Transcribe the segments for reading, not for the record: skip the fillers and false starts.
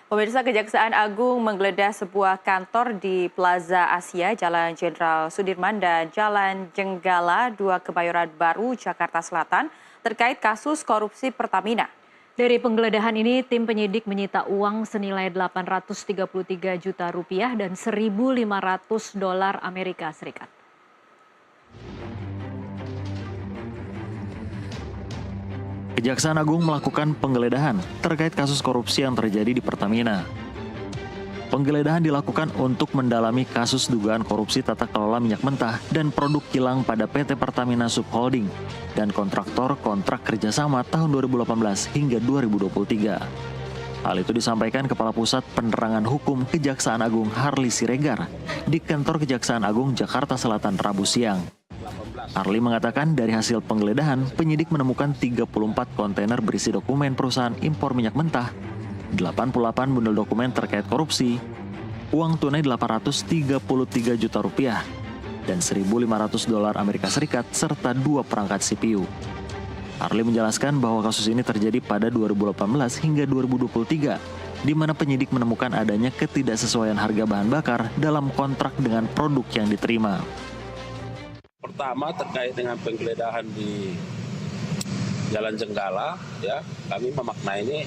Pemirsa, Kejaksaan Agung menggeledah sebuah kantor di Plaza Asia, Jalan Jenderal Sudirman dan Jalan Jenggala, 2 Kebayoran Baru, Jakarta Selatan, terkait kasus korupsi Pertamina. Dari penggeledahan ini, tim penyidik menyita uang senilai 833 juta rupiah dan 1.500 dolar Amerika Serikat. Kejaksaan Agung melakukan penggeledahan terkait kasus korupsi yang terjadi di Pertamina. Penggeledahan dilakukan untuk mendalami kasus dugaan korupsi tata kelola minyak mentah dan produk kilang pada PT Pertamina Subholding dan kontraktor kontrak kerjasama tahun 2018 hingga 2023. Hal itu disampaikan Kepala Pusat Penerangan Hukum Kejaksaan Agung Harli Siregar di kantor Kejaksaan Agung Jakarta Selatan Rabu siang. Harli mengatakan dari hasil penggeledahan, penyidik menemukan 34 kontainer berisi dokumen perusahaan impor minyak mentah, 88 bundel dokumen terkait korupsi, uang tunai 833 juta rupiah, dan 1.500 dolar Amerika Serikat serta 2 perangkat CPU. Harli menjelaskan bahwa kasus ini terjadi pada 2018 hingga 2023, di mana penyidik menemukan adanya ketidaksesuaian harga bahan bakar dalam kontrak dengan produk yang diterima. Pertama terkait dengan penggeledahan di Jalan Jenggala, ya, kami memaknai ini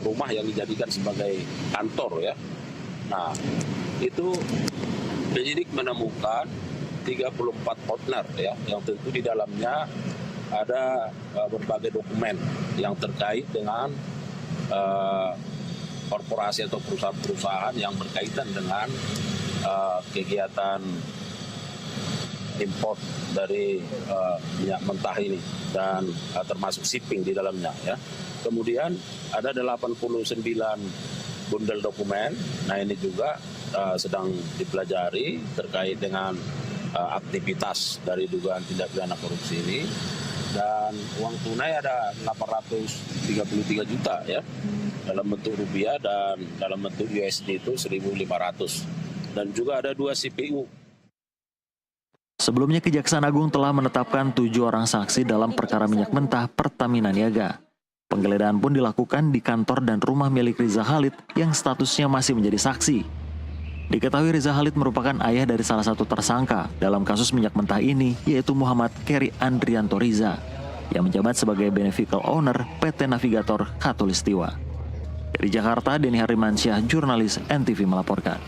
rumah yang dijadikan sebagai kantor, ya. Nah, itu penyidik menemukan 34 kontainer, ya, yang tentu di dalamnya ada berbagai dokumen yang terkait dengan korporasi atau perusahaan-perusahaan yang berkaitan dengan kegiatan import dari minyak mentah ini dan termasuk shipping di dalamnya, ya. Kemudian ada 89 bundel dokumen. Nah, ini juga sedang dipelajari terkait dengan aktivitas dari dugaan tindak pidana korupsi ini. Dan uang tunai ada 833 juta, ya, dalam bentuk rupiah dan dalam bentuk USD itu 1.500. Dan juga ada 2 CPU. Sebelumnya Kejaksaan Agung telah menetapkan 7 orang saksi dalam perkara minyak mentah Pertamina Niaga. Penggeledahan pun dilakukan di kantor dan rumah milik Riza Khalid yang statusnya masih menjadi saksi. Diketahui Riza Khalid merupakan ayah dari salah satu tersangka dalam kasus minyak mentah ini, yaitu Muhammad Keri Andrianto Riza, yang menjabat sebagai beneficial owner PT Navigator Khatulistiwa. Dari Jakarta, Denny Harimansyah, jurnalis NTV melaporkan.